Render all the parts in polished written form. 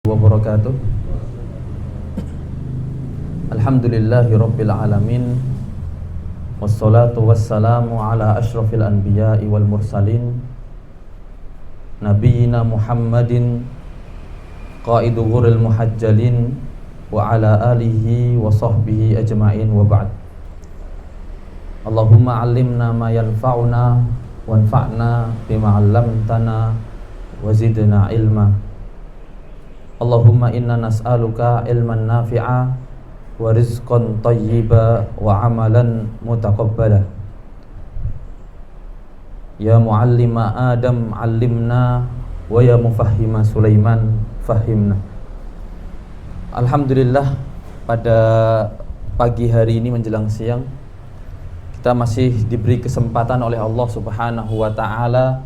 Wabarakatuh. Alhamdulillahi rabbil alamin. Wassalatu wassalamu ala ashrafil anbiya'i wal mursalin Nabiyyina Muhammadin qaidu ghuril muhajjalin wa ala alihi wa sahbihi ajma'in wa ba'd. Allahumma 'allimna ma yanfa'una wanfa'na bima 'allamtana wa zidna ilma. Allahumma inna nas'aluka ilman nafi'a wa rizqan tayyiba wa amalan mutaqabbala. Ya muallima Adam 'allimna wa ya mufahhima Sulaiman fahimna. Alhamdulillah, pada pagi hari ini menjelang siang kita masih diberi kesempatan oleh Allah Subhanahu wa taala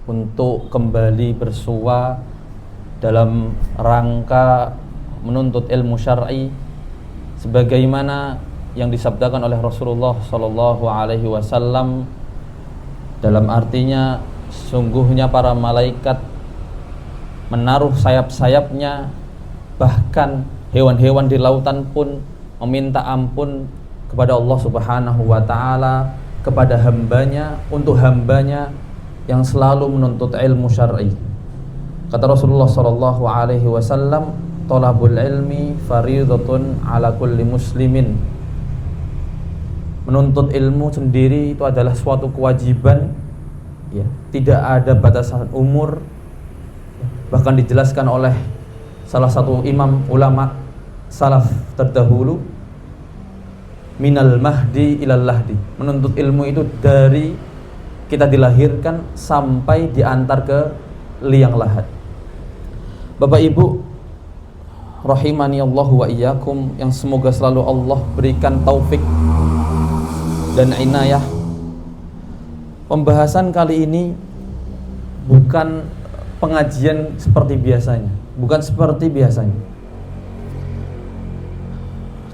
untuk kembali bersua dalam rangka menuntut ilmu syar'i sebagaimana yang disabdakan oleh Rasulullah sallallahu alaihi wasallam, dalam artinya sungguhnya para malaikat menaruh sayap-sayapnya, bahkan hewan-hewan di lautan pun meminta ampun kepada Allah Subhanahu wa taala, kepada hambanya, untuk hambanya yang selalu menuntut ilmu syar'i. Kata Rasulullah sallallahu alaihi wasallam, "Thalabul ilmi fardhatun ala kulli muslimin." Menuntut ilmu sendiri itu adalah suatu kewajiban, ya, tidak ada batasan umur. Bahkan dijelaskan oleh salah satu imam ulama salaf terdahulu, minal mahdi ilal lahdi. Menuntut ilmu itu dari kita dilahirkan sampai diantar ke liang lahat. Bapak Ibu rahimani Allah wa iyyakum, yang semoga selalu Allah berikan taufik dan inayah. Pembahasan kali ini bukan pengajian seperti biasanya,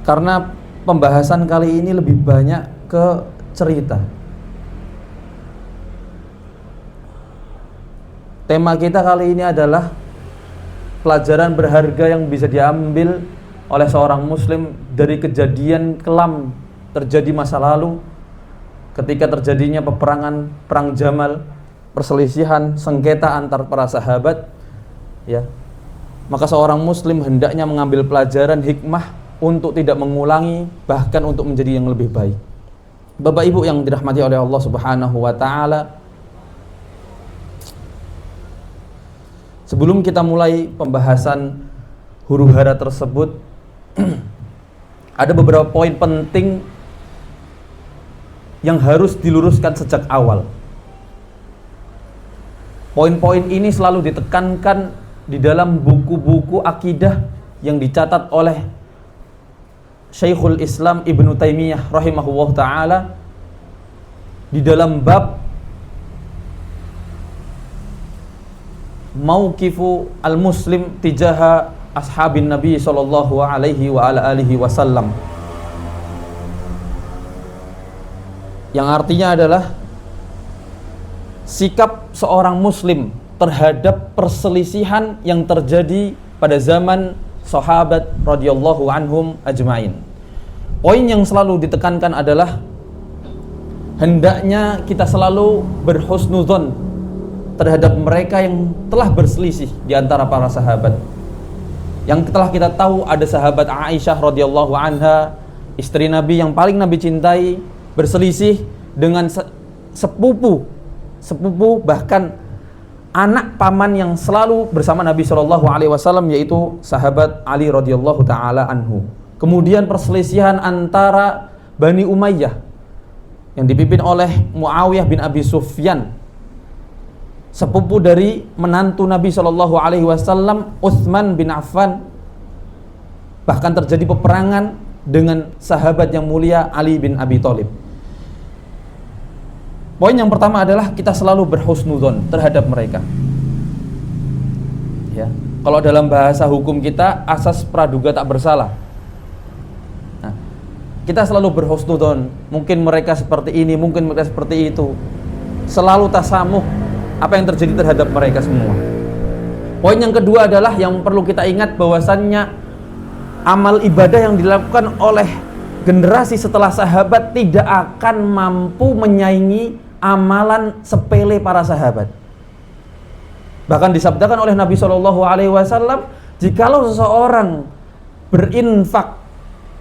karena pembahasan kali ini lebih banyak ke cerita. Tema kita kali ini adalah pelajaran berharga yang bisa diambil oleh seorang muslim dari kejadian kelam terjadi masa lalu ketika terjadinya peperangan perang Jamal, perselisihan sengketa antar para sahabat, ya. Maka seorang muslim hendaknya mengambil pelajaran hikmah untuk tidak mengulangi, bahkan untuk menjadi yang lebih baik. Bapak Ibu yang dirahmati oleh Allah Subhanahu wa taala, sebelum kita mulai pembahasan huru-hara tersebut, ada beberapa poin penting yang harus diluruskan sejak awal. Poin-poin ini selalu ditekankan di dalam buku-buku akidah yang dicatat oleh Syekhul Islam Ibnu Taimiyah rahimahullah ta'ala di dalam bab mauqifu al-muslim tijaha ashabin Nabi sallallahu alaihi wa ala alihi wasallam, yang artinya adalah sikap seorang muslim terhadap perselisihan yang terjadi pada zaman sahabat radhiyallahu anhum ajmain. Poin yang selalu ditekankan adalah hendaknya kita selalu berhusnudzon terhadap mereka yang telah berselisih di antara para sahabat. Yang telah kita tahu ada sahabat Aisyah radhiyallahu anha, istri Nabi yang paling Nabi cintai, berselisih dengan sepupu bahkan anak paman yang selalu bersama Nabi sallallahu alaihi wasallam, yaitu sahabat Ali radhiyallahu taala anhu. Kemudian perselisihan antara Bani Umayyah yang dipimpin oleh Muawiyah bin Abi Sufyan, sepupu dari menantu Nabi sallallahu alaihi wasallam Utsman bin Affan. Bahkan terjadi peperangan dengan sahabat yang mulia Ali bin Abi Thalib. Poin yang pertama adalah kita selalu berhusnudzon terhadap mereka. Ya, kalau dalam bahasa hukum kita asas praduga tak bersalah. Nah, kita selalu berhusnudzon, mungkin mereka seperti ini, mungkin mereka seperti itu. Selalu tasamuh apa yang terjadi terhadap mereka semua. Poin yang kedua adalah yang perlu kita ingat bahwasannya amal ibadah yang dilakukan oleh generasi setelah sahabat tidak akan mampu menyaingi amalan sepele para sahabat. Bahkan disabdakan oleh Nabi SAW, jikalau seseorang berinfak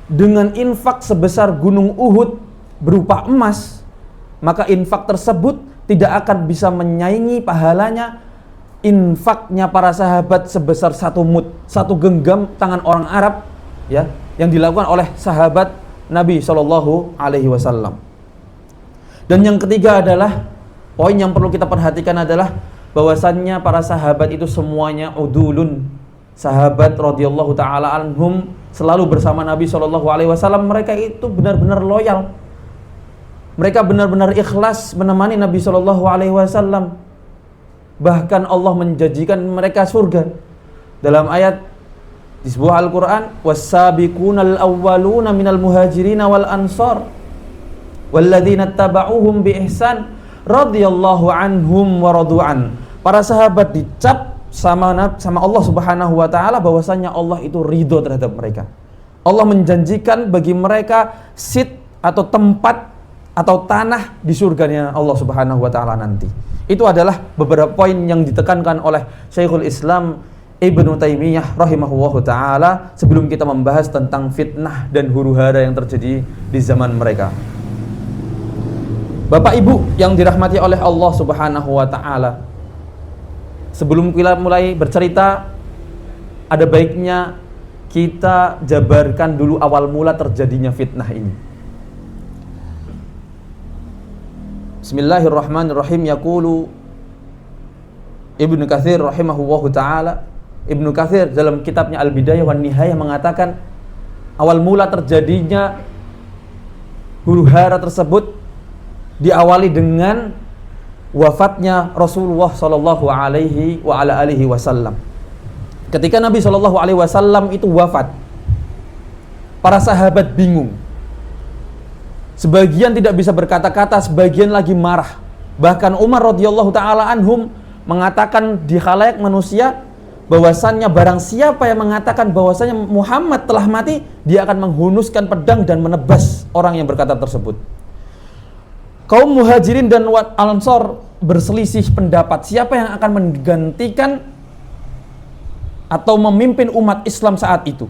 dengan infak sebesar gunung Uhud berupa emas, maka infak tersebut tidak akan bisa menyaingi pahalanya infaknya para sahabat sebesar satu mud, satu genggam tangan orang Arab, ya, yang dilakukan oleh sahabat Nabi SAW. Dan yang ketiga adalah poin yang perlu kita perhatikan adalah bahwasannya para sahabat itu semuanya udulun. Sahabat radhiyallahu taala anhum selalu bersama Nabi SAW. Mereka itu benar-benar loyal. Mereka benar-benar ikhlas menemani Nabi SAW. Bahkan Allah menjanjikan mereka surga. Dalam ayat di sebuah Al-Quran, was-sabiqunal awwaluna minal muhajirin wal ansar walladzina taba'uhum bi ihsan radhiyallahu anhum wa radu'an. Para sahabat dicap sama Allah Subhanahu wa taala bahwasanya Allah itu ridho terhadap mereka. Allah menjanjikan bagi mereka seat atau tempat atau tanah di surganya Allah Subhanahu wa taala nanti. Itu adalah beberapa poin yang ditekankan oleh Syekhul Islam Ibnu Taimiyah rahimahullahu taala sebelum kita membahas tentang fitnah dan huru-hara yang terjadi di zaman mereka. Bapak Ibu yang dirahmati oleh Allah Subhanahu wa taala, sebelum kita mulai bercerita, ada baiknya kita jabarkan dulu awal mula terjadinya fitnah ini. Bismillahirrahmanirrahim. Yaqulu Ibnu Katsir rahimahullahu taala. Ibnu Katsir dalam kitabnya Al-Bidayah wan Nihayah mengatakan awal mula terjadinya huru-hara tersebut diawali dengan wafatnya Rasulullah sallallahu alaihi wa ala alihi wasallam. Ketika Nabi sallallahu alaihi wasallam itu wafat, para sahabat bingung. Sebagian tidak bisa berkata-kata, sebagian lagi marah. Bahkan Umar radhiyallahu taala anhum mengatakan di khalayak manusia bahwasannya barang siapa yang mengatakan bahwasannya Muhammad telah mati, dia akan menghunuskan pedang dan menebas orang yang berkata tersebut. Kaum Muhajirin dan Ansor berselisih pendapat siapa yang akan menggantikan atau memimpin umat Islam saat itu.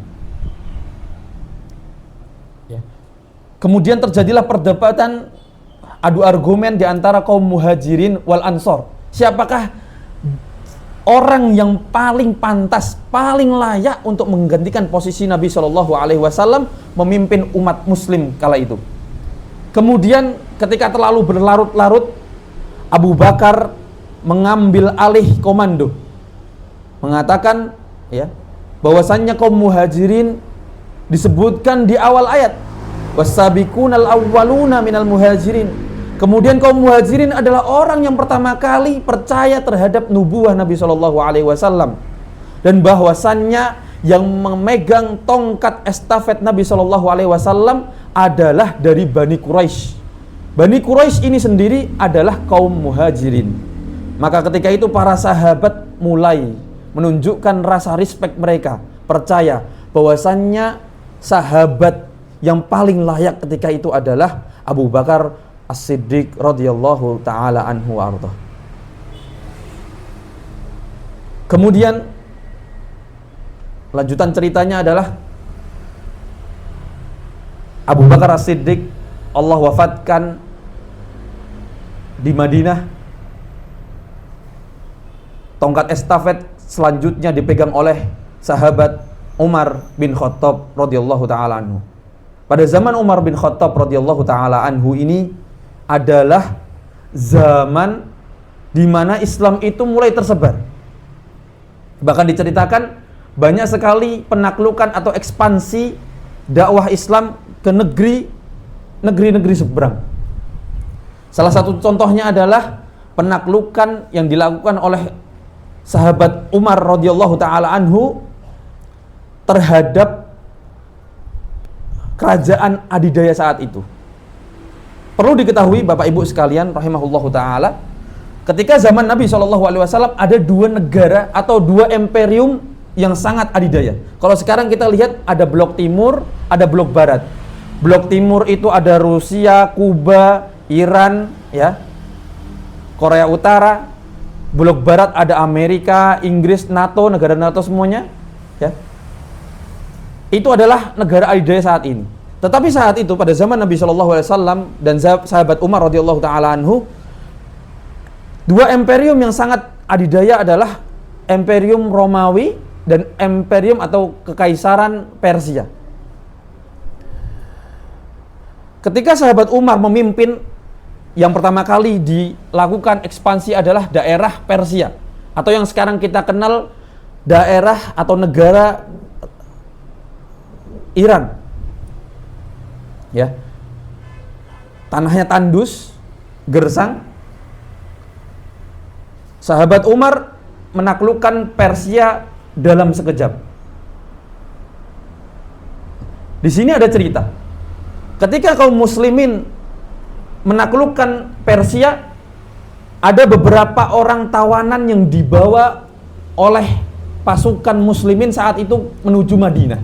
Kemudian terjadilah perdebatan, adu argumen di antara kaum Muhajirin wal Ansor. Siapakah orang yang paling pantas, paling layak untuk menggantikan posisi Nabi SAW memimpin umat Muslim kala itu? Kemudian ketika terlalu berlarut-larut, Abu Bakar mengambil alih komando, mengatakan ya bahwasannya kaum Muhajirin disebutkan di awal ayat, was-sabiqunal awwaluna minal muhajirin. Kemudian kaum Muhajirin adalah orang yang pertama kali percaya terhadap nubuah Nabi SAW, dan bahwasannya yang memegang tongkat estafet Nabi SAW adalah dari Bani Quraisy. Bani Quraisy ini sendiri adalah kaum Muhajirin. Maka ketika itu para sahabat mulai menunjukkan rasa respect mereka, percaya bahwasannya sahabat yang paling layak ketika itu adalah Abu Bakar As-Siddiq radhiyallahu taala anhu wa ardhah. Kemudian lanjutan ceritanya adalah Abu Bakar As-Siddiq Allah wafatkan di Madinah. Tongkat estafet selanjutnya dipegang oleh sahabat Umar bin Khattab radhiyallahu taala anhu. Pada zaman Umar bin Khattab radhiyallahu taala anhu ini adalah zaman di mana Islam itu mulai tersebar. Bahkan diceritakan banyak sekali penaklukan atau ekspansi dakwah Islam ke negeri-negeri seberang. Salah satu contohnya adalah penaklukan yang dilakukan oleh sahabat Umar radhiyallahu taala anhu terhadap kerajaan adidaya saat itu. Perlu diketahui Bapak Ibu sekalian rahimahullahu taala, Ketika zaman Nabi SAW ada dua negara atau dua imperium yang sangat adidaya. Kalau sekarang kita lihat ada blok timur, ada blok barat. Blok timur itu ada Rusia, Kuba, Iran, ya, Korea Utara. Blok barat ada Amerika, Inggris, NATO, negara NATO semuanya, ya. Itu adalah negara adidaya saat ini. Tetapi saat itu pada zaman Nabi SAW dan sahabat Umar radhiyallahu taala anhu, dua imperium yang sangat adidaya adalah Imperium Romawi dan Imperium atau Kekaisaran Persia. Ketika sahabat Umar memimpin, yang pertama kali dilakukan ekspansi adalah daerah Persia, atau yang sekarang kita kenal daerah atau negara Iran. Ya. Tanahnya tandus, gersang. Sahabat Umar menaklukkan Persia dalam sekejap. Di sini ada cerita. Ketika kaum muslimin menaklukkan Persia, ada beberapa orang tawanan yang dibawa oleh pasukan muslimin saat itu menuju Madinah.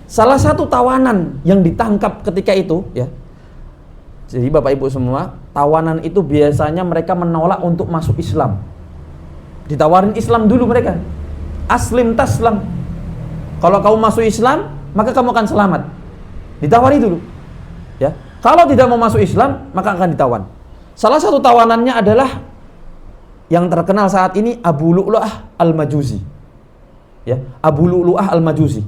Salah satu tawanan yang ditangkap ketika itu, ya. Jadi Bapak Ibu semua, tawanan itu biasanya mereka menolak untuk masuk Islam. Ditawarin Islam dulu mereka. Aslim taslam. Kalau kamu masuk Islam, maka kamu akan selamat. Ditawari dulu. Ya. Kalau tidak mau masuk Islam, maka akan ditawan. Salah satu tawanannya adalah yang terkenal saat ini Abu Lu'lu'ah Al-Majusi. Ya, Abu Lu'lu'ah Al-Majusi.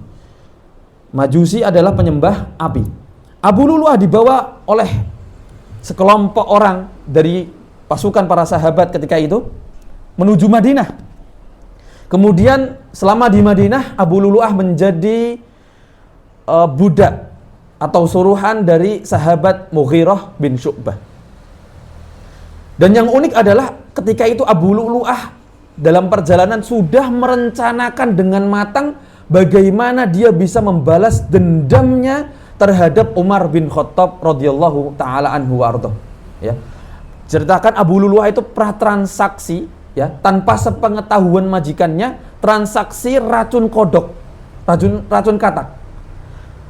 Majusi adalah penyembah api. Abu Lu'lu'ah dibawa oleh sekelompok orang dari pasukan para sahabat ketika itu menuju Madinah. Kemudian selama di Madinah, Abu Lu'lu'ah menjadi budak atau suruhan dari sahabat Mughirah bin Syu'bah. Dan yang unik adalah ketika itu Abu Lu'lu'ah dalam perjalanan sudah merencanakan dengan matang bagaimana dia bisa membalas dendamnya terhadap Umar bin Khattab radhiyallahu taala anhu warḍah. Ya. Ceritakan Abu Lu'lu'ah itu pratransaksi, ya, tanpa sepengetahuan majikannya, transaksi racun kodok, racun katak.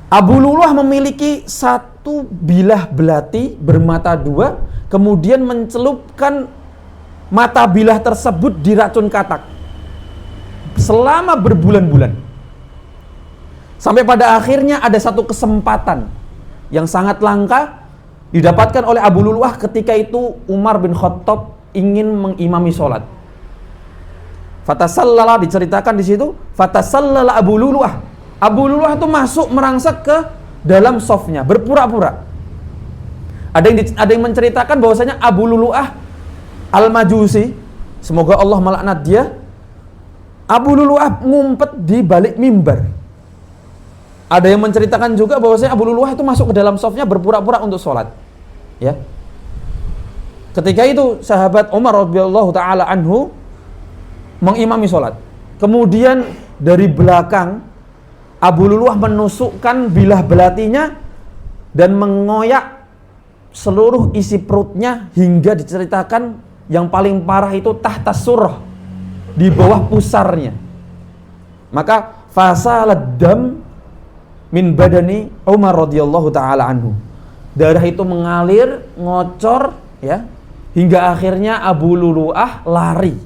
Abu Lu'lu'ah memiliki satu bilah belati bermata dua, kemudian mencelupkan mata bilah tersebut di racun katak selama berbulan-bulan. Sampai pada akhirnya ada satu kesempatan yang sangat langka didapatkan oleh Abu Lu'lu'ah ketika itu Umar bin Khattab ingin mengimami sholat. Fatasallala, diceritakan di situ, fatasallala Abu Lu'lu'ah. Abu Lu'lu'ah itu masuk merangsak ke dalam safnya, berpura-pura. Ada yang menceritakan bahwasanya Abu Lu'lu'ah Al-Majusi, semoga Allah melaknat dia, Abu Lu'lu'ah ngumpet di balik mimbar. Ada yang menceritakan juga bahwasanya Abu Lu'lu'ah itu masuk ke dalam safnya berpura-pura untuk sholat. Ya. Ketika itu sahabat Umar radhiyallahu taala anhu mengimami sholat. Kemudian dari belakang Abu Lu'lu'ah menusukkan bilah belatinya dan mengoyak seluruh isi perutnya hingga diceritakan yang paling parah itu tahta surah, di bawah pusarnya. Maka fasalad dam min badani Umar radhiyallahu taala anhu. Darah itu mengalir, ngocor, ya, hingga akhirnya Abu Lu'lu'ah lari.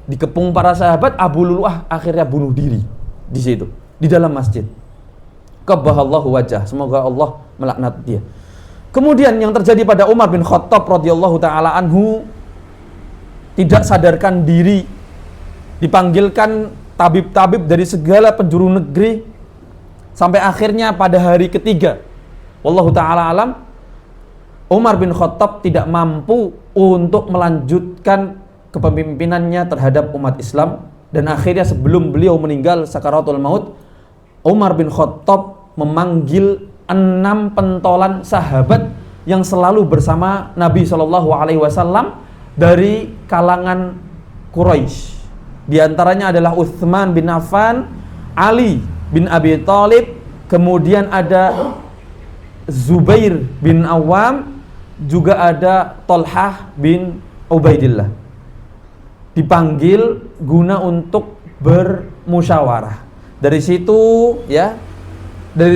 Dikepung para sahabat, Abu Lu'lu'ah akhirnya bunuh diri di situ, di dalam masjid. Qabbahallahu wajah, semoga Allah melaknat dia. Kemudian yang terjadi pada Umar bin Khattab radhiyallahu taala anhu, tidak sadarkan diri, dipanggilkan tabib-tabib dari segala penjuru negeri. Sampai akhirnya pada hari ketiga, wallahu ta'ala alam, Umar bin Khattab tidak mampu untuk melanjutkan kepemimpinannya terhadap umat Islam. Dan akhirnya sebelum beliau meninggal sakaratul maut, Umar bin Khattab memanggil 6 pentolan sahabat yang selalu bersama Nabi SAW dari kalangan Quraisy. Di antaranya adalah Utsman bin Affan, Ali bin Abi Thalib, kemudian ada Zubair bin Awam, juga ada Thalhah bin Ubaidillah. Dipanggil guna untuk bermusyawarah. Dari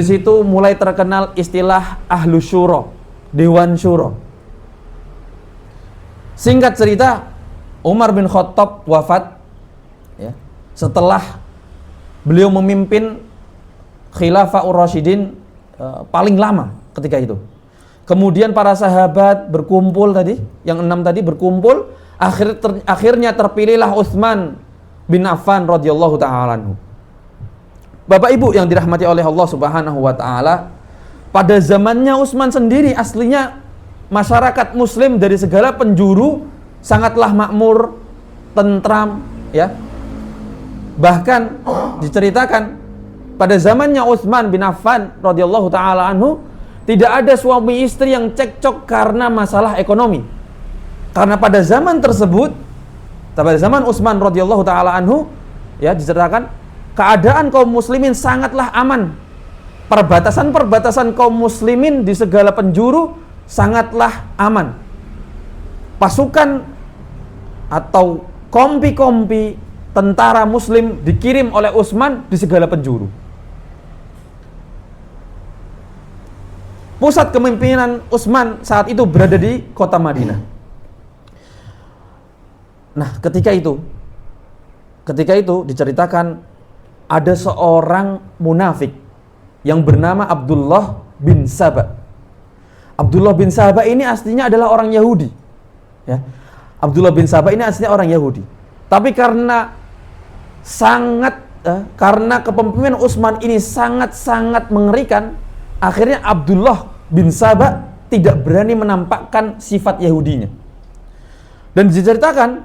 situ mulai terkenal istilah Ahlus Syura, Dewan Syura. Singkat cerita, Umar bin Khattab wafat ya, setelah beliau memimpin Khilafaur Rasyidin paling lama ketika itu. Kemudian para sahabat berkumpul tadi, yang 6 tadi berkumpul, akhirnya terpilihlah Utsman bin Affan radhiyallahu taala anhu. Bapak Ibu yang dirahmati oleh Allah Subhanahu wa taala, pada zamannya Utsman sendiri aslinya masyarakat muslim dari segala penjuru sangatlah makmur, tentram ya. Bahkan diceritakan pada zamannya Utsman bin Affan radhiyallahu taala anhu tidak ada suami istri yang cekcok karena masalah ekonomi. Karena pada zaman tersebut, pada zaman Utsman radhiyallahu taala anhu ya, diceritakan keadaan kaum muslimin sangatlah aman. Perbatasan-perbatasan kaum muslimin di segala penjuru sangatlah aman. Pasukan atau kompi-kompi tentara muslim dikirim oleh Utsman di segala penjuru. Pusat kepemimpinan Utsman saat itu berada di kota Madinah. Nah, ketika itu diceritakan ada seorang munafik yang bernama Abdullah bin Saba. Abdullah bin Saba ini aslinya adalah orang Yahudi. Ya. Abdullah bin Saba ini aslinya orang Yahudi. Tapi karena kepemimpinan Utsman ini sangat-sangat mengerikan, akhirnya Abdullah bin Saba tidak berani menampakkan sifat Yahudinya. Dan diceritakan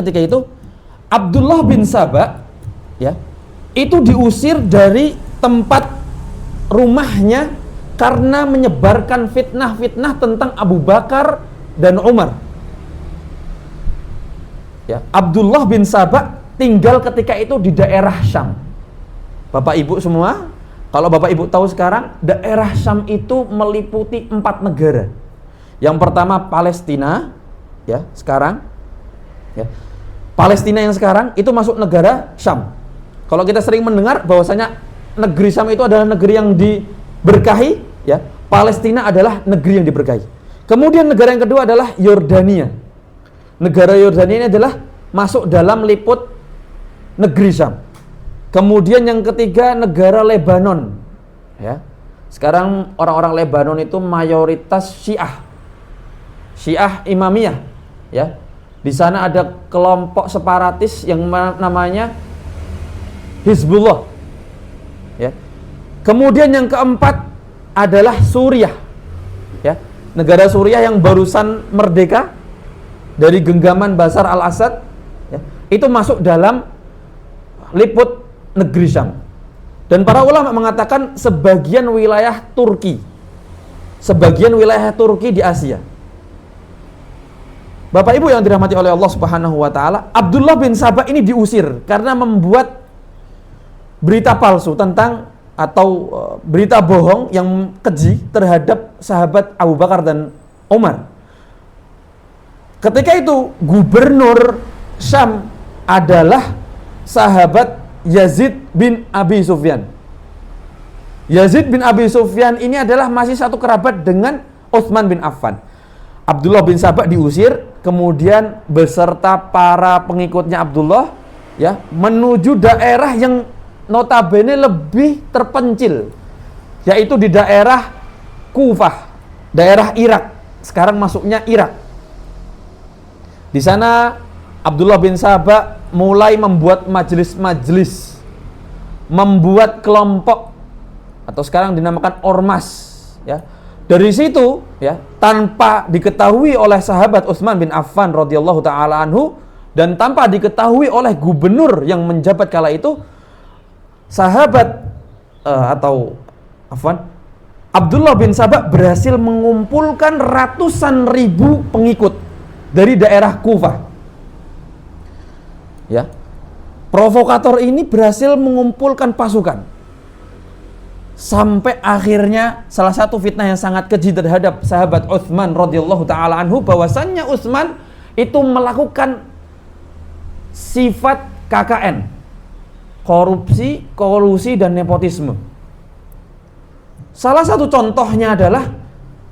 ketika itu Abdullah bin Saba ya, itu diusir dari tempat rumahnya karena menyebarkan fitnah-fitnah tentang Abu Bakar dan Umar. Ya, Abdullah bin Saba tinggal ketika itu di daerah Syam. Bapak Ibu semua, kalau Bapak Ibu tahu sekarang, daerah Syam itu meliputi 4 negara. Yang pertama Palestina, ya sekarang, ya Palestina yang sekarang itu masuk negara Syam. Kalau kita sering mendengar bahwasanya negeri Syam itu adalah negeri yang diberkahi, ya Palestina adalah negeri yang diberkahi. Kemudian negara yang kedua adalah Yordania. Negara Yordania ini adalah masuk dalam liput negeri Syam. Kemudian yang ketiga negara Lebanon, ya. Sekarang orang-orang Lebanon itu mayoritas Syiah Imamiyah, ya. Di sana ada kelompok separatis yang namanya Hizbullah, ya. Kemudian yang keempat adalah Suriah, ya. Negara Suriah yang barusan merdeka dari genggaman Bashar al-Assad, ya. Itu masuk dalam liput negeri Syam. Dan para ulama mengatakan sebagian wilayah Turki di Asia. Bapak Ibu yang dirahmati oleh Allah Subhanahu wa taala, Abdullah bin Saba ini diusir karena membuat berita palsu tentang atau berita bohong yang keji terhadap sahabat Abu Bakar dan Umar. Ketika itu gubernur Syam adalah sahabat Yazid bin Abi Sufyan. Yazid bin Abi Sufyan ini adalah masih satu kerabat dengan Utsman bin Affan. Abdullah bin Saba diusir, kemudian beserta para pengikutnya Abdullah ya menuju daerah yang notabene lebih terpencil, yaitu di daerah Kufah, daerah Irak. Sekarang masuknya Irak. Di sana Abdullah bin Saba mulai membuat majelis-majelis, membuat kelompok atau sekarang dinamakan ormas, ya. Dari situ, ya, tanpa diketahui oleh sahabat Utsman bin Affan radhiyallahu taala anhu dan tanpa diketahui oleh gubernur yang menjabat kala itu, Abdullah bin Saba berhasil mengumpulkan ratusan ribu pengikut dari daerah Kufah. Ya, provokator ini berhasil mengumpulkan pasukan. Sampai akhirnya salah satu fitnah yang sangat keji terhadap sahabat Utsman radhiyallahu taala anhu, bahwasannya Utsman itu melakukan sifat KKN, korupsi, kolusi dan nepotisme. Salah satu contohnya adalah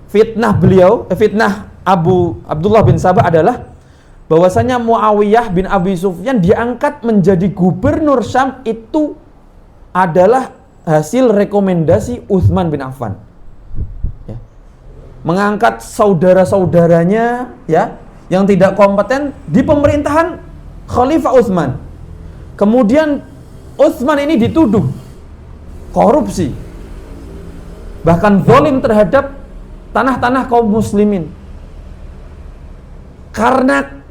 fitnah Abdullah bin Sabah adalah bahwasanya Muawiyah bin Abi Sufyan diangkat menjadi gubernur Syam itu adalah hasil rekomendasi Utsman bin Affan. Ya. Mengangkat saudara-saudaranya ya yang tidak kompeten di pemerintahan Khalifah Utsman. Kemudian Utsman ini dituduh korupsi, bahkan zalim terhadap tanah-tanah kaum muslimin. Karena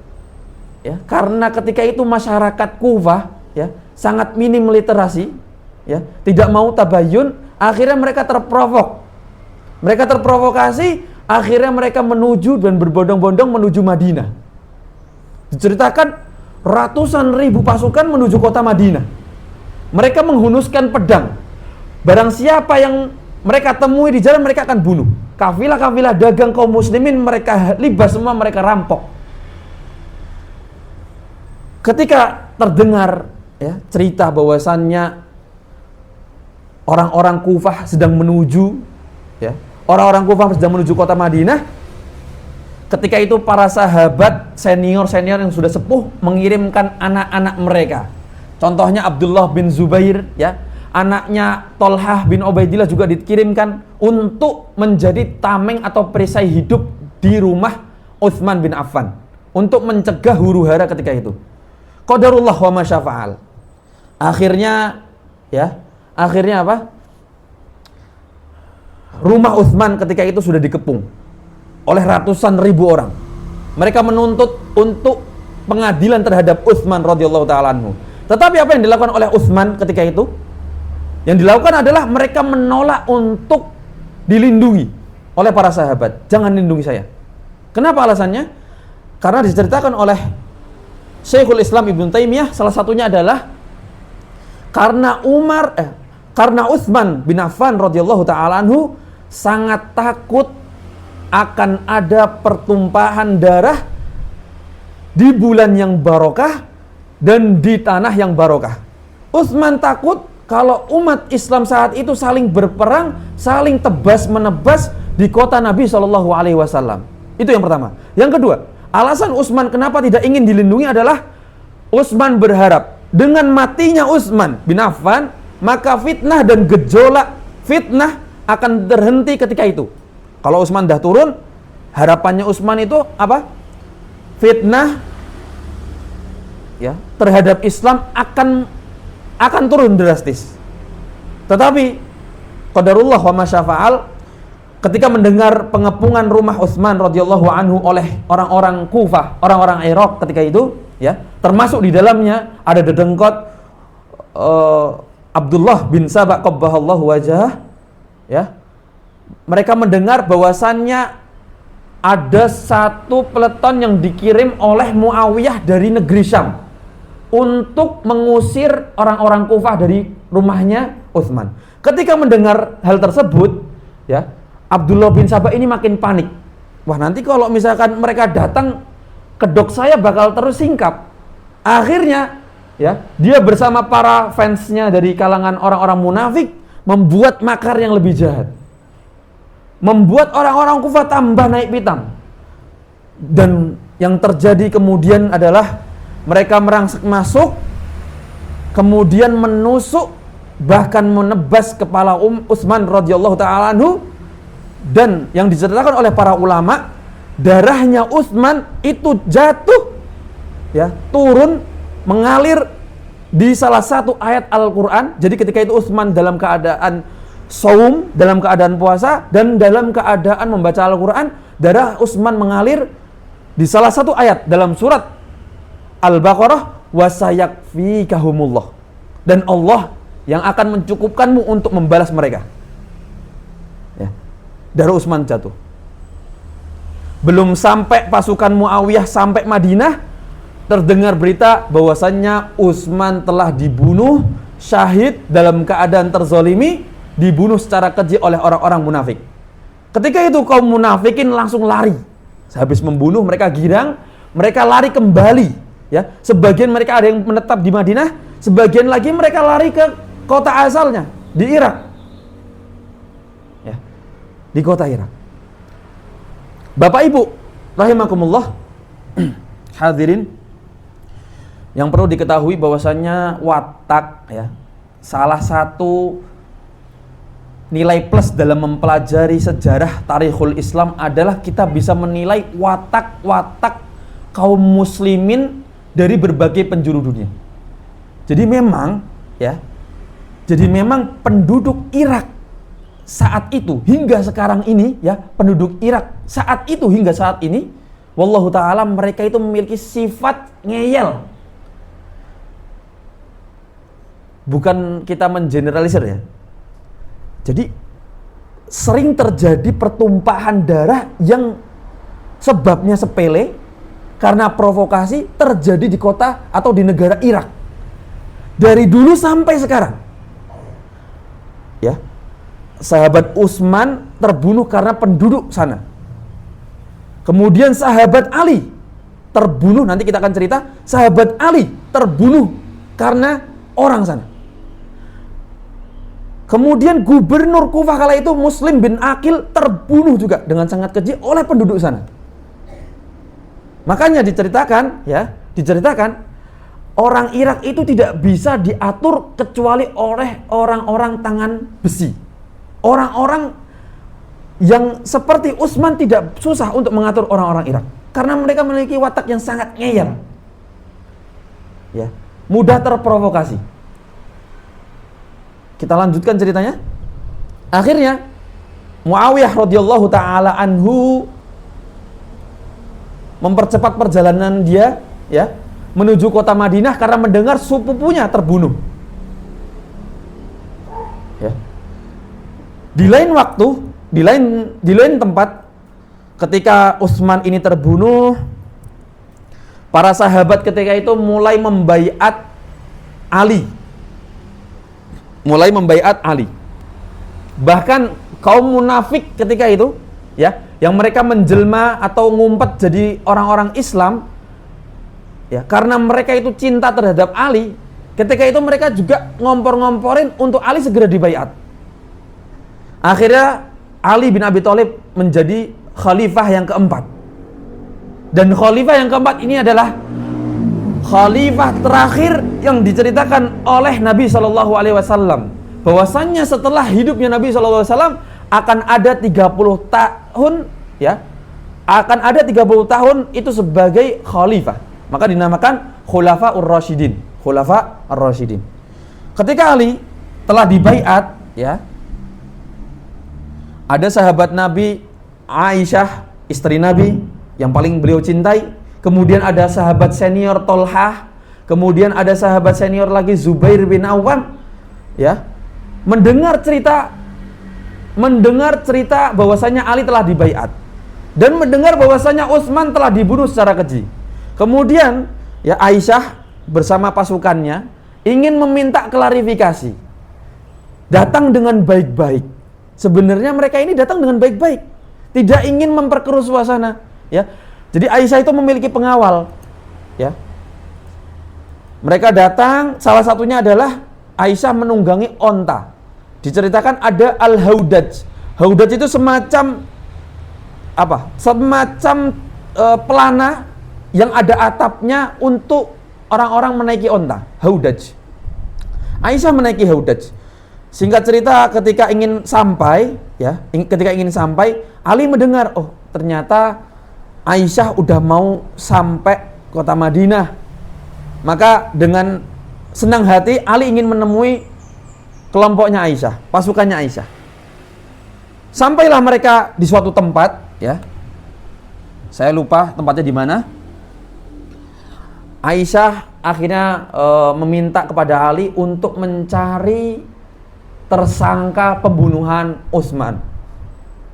ketika itu masyarakat Kufah ya sangat minim literasi, ya, tidak mau tabayun, akhirnya mereka terprovokasi, akhirnya mereka menuju dan berbondong-bondong menuju Madinah. Diceritakan ratusan ribu pasukan menuju kota Madinah. Mereka menghunuskan pedang. Barang siapa yang mereka temui di jalan mereka akan bunuh. Kafilah-kafilah dagang kaum muslimin mereka libas semua, mereka rampok. Ketika terdengar ya cerita bahwasannya orang-orang Kufah sedang menuju kota Madinah, ketika itu para sahabat senior yang sudah sepuh mengirimkan anak-anak mereka. Contohnya Abdullah bin Zubair ya, anaknya Tolhah bin Ubaidillah juga dikirimkan untuk menjadi tameng atau perisai hidup di rumah Utsman bin Affan untuk mencegah huru-hara ketika itu. Qadarullah wa ma syafa'al. Akhirnya apa? Rumah Utsman ketika itu sudah dikepung oleh ratusan ribu orang. Mereka menuntut untuk pengadilan terhadap Utsman radhiyallahu taala anhu. Tetapi apa yang dilakukan oleh Utsman ketika itu? Yang dilakukan adalah mereka menolak untuk dilindungi oleh para sahabat. Jangan lindungi saya. Kenapa alasannya? Karena diceritakan oleh Syekhul Islam Ibnu Taimiyah, salah satunya adalah karena Utsman bin Affan radhiyallahu taala anhu sangat takut akan ada pertumpahan darah di bulan yang barokah dan di tanah yang barokah. Utsman takut kalau umat Islam saat itu saling berperang, saling tebas menebas di kota Nabi Shallallahu Alaihi Wasallam. Itu yang pertama. Yang kedua, alasan Utsman kenapa tidak ingin dilindungi adalah Utsman berharap dengan matinya Utsman bin Affan, maka fitnah dan gejolak fitnah akan terhenti ketika itu. Kalau Utsman dah turun, harapannya Utsman itu apa? Fitnah ya terhadap Islam akan turun drastis. Tetapi qadarullah wa ma syafa'al, ketika mendengar pengepungan rumah Utsman radhiyallahu anhu oleh orang-orang Kufah, orang-orang Irak ketika itu, ya, termasuk di dalamnya ada dedengkot Abdullah bin Sabah qabbahallahu wajhah, ya. Mereka mendengar bahwasannya ada satu peleton yang dikirim oleh Muawiyah dari negeri Syam untuk mengusir orang-orang Kufah dari rumahnya Utsman. Ketika mendengar hal tersebut, ya, Abdullah bin Sabah ini makin panik. Wah, nanti kalau misalkan mereka datang, kedok saya bakal terus singkap. Akhirnya, ya, dia bersama para fansnya dari kalangan orang-orang munafik membuat makar yang lebih jahat. Membuat orang-orang Kufah tambah naik pitam. Dan yang terjadi kemudian adalah mereka merangsek masuk, kemudian menusuk, bahkan menebas kepala Utsman radhiyallahu taala anhu. Dan yang diceritakan oleh para ulama, darahnya Utsman itu jatuh, ya, turun mengalir di salah satu ayat Al-Quran. Jadi ketika itu Utsman dalam keadaan saum, dalam keadaan puasa, dan dalam keadaan membaca Al-Quran, darah Utsman mengalir di salah satu ayat dalam surat Al-Baqarah, wasayakfikahumullah, dan Allah yang akan mencukupkanmu untuk membalas mereka. Ya. Darah Utsman jatuh. Belum sampai pasukan Muawiyah sampai Madinah, terdengar berita bahwasannya Utsman telah dibunuh syahid dalam keadaan terzalimi dibunuh secara keji oleh orang-orang munafik. Ketika itu kaum munafikin langsung lari. Sehabis membunuh mereka girang, mereka lari kembali. Ya, sebagian mereka ada yang menetap di Madinah, sebagian lagi mereka lari ke kota asalnya di Irak. Ya, di kota Irak. Bapak Ibu rahimakumullah, hadirin, yang perlu diketahui bahwasannya watak, ya, salah satu nilai plus dalam mempelajari sejarah tarikhul Islam adalah kita bisa menilai watak-watak kaum muslimin dari berbagai penjuru dunia. Jadi memang, ya, jadi memang penduduk Irak saat itu hingga sekarang ini, ya, penduduk Irak saat itu hingga saat ini, wallahu ta'ala, mereka itu memiliki sifat ngeyel. Bukan kita mengeneralisir, ya. Jadi sering terjadi pertumpahan darah yang sebabnya sepele karena provokasi terjadi di kota atau di negara Irak. Dari dulu sampai sekarang. Ya. Sahabat Utsman terbunuh karena penduduk sana. Kemudian sahabat Ali terbunuh, nanti kita akan cerita, sahabat Ali terbunuh karena orang sana. Kemudian gubernur Kufah kala itu Muslim bin Aqil terbunuh juga dengan sangat keji oleh penduduk sana. Makanya diceritakan, ya, orang Irak itu tidak bisa diatur kecuali oleh orang-orang tangan besi. Orang-orang yang seperti Utsman tidak susah untuk mengatur orang-orang Irak karena mereka memiliki watak yang sangat ngeyel. Ya, mudah terprovokasi. Kita lanjutkan ceritanya. Akhirnya Muawiyah radhiyallahu taala anhu mempercepat perjalanan dia, ya, menuju kota Madinah karena mendengar sepupunya terbunuh. Ya. Di lain waktu, di lain tempat, ketika Utsman ini terbunuh, para sahabat ketika itu mulai membaiat Ali. Bahkan kaum munafik ketika itu, ya, yang mereka menjelma atau ngumpet jadi orang-orang Islam, ya, karena mereka itu cinta terhadap Ali, ketika itu mereka juga ngompor-ngomporin untuk Ali segera dibaiat. Akhirnya Ali bin Abi Thalib menjadi khalifah yang keempat. Dan khalifah yang keempat ini adalah khalifah terakhir yang diceritakan oleh Nabi SAW, bahwasannya setelah hidupnya Nabi SAW akan ada 30 tahun, ya, akan ada 30 tahun itu sebagai khalifah, maka dinamakan Khulafa Ar-Rasyidin. Khulafa Ar-Rasyidin. Ketika Ali telah dibaiat, ya, ada sahabat Nabi Aisyah, istri Nabi yang paling beliau cintai. Kemudian ada sahabat senior Tolhah, kemudian ada sahabat senior lagi Zubair bin Awam, ya, mendengar cerita bahwasanya Ali telah dibaiat dan mendengar bahwasanya Utsman telah dibunuh secara keji. Kemudian, ya, Aisyah bersama pasukannya ingin meminta klarifikasi. Datang dengan baik-baik. Sebenarnya mereka ini datang dengan baik-baik, tidak ingin memperkeruh suasana, ya. Jadi Aisyah itu memiliki pengawal, ya. Mereka datang, salah satunya adalah Aisyah menunggangi onta. Diceritakan ada al-haudaj. Haudaj itu semacam apa? Semacam pelana yang ada atapnya untuk orang-orang menaiki onta. Haudaj. Aisyah menaiki haudaj. Singkat cerita, ketika ingin sampai, Ali mendengar, oh, ternyata Aisyah udah mau sampai kota Madinah. Maka dengan senang hati Ali ingin menemui kelompoknya Aisyah, pasukannya Aisyah. Sampailah mereka di suatu tempat, ya. Saya lupa tempatnya di mana. Aisyah akhirnya meminta kepada Ali untuk mencari tersangka pembunuhan Utsman.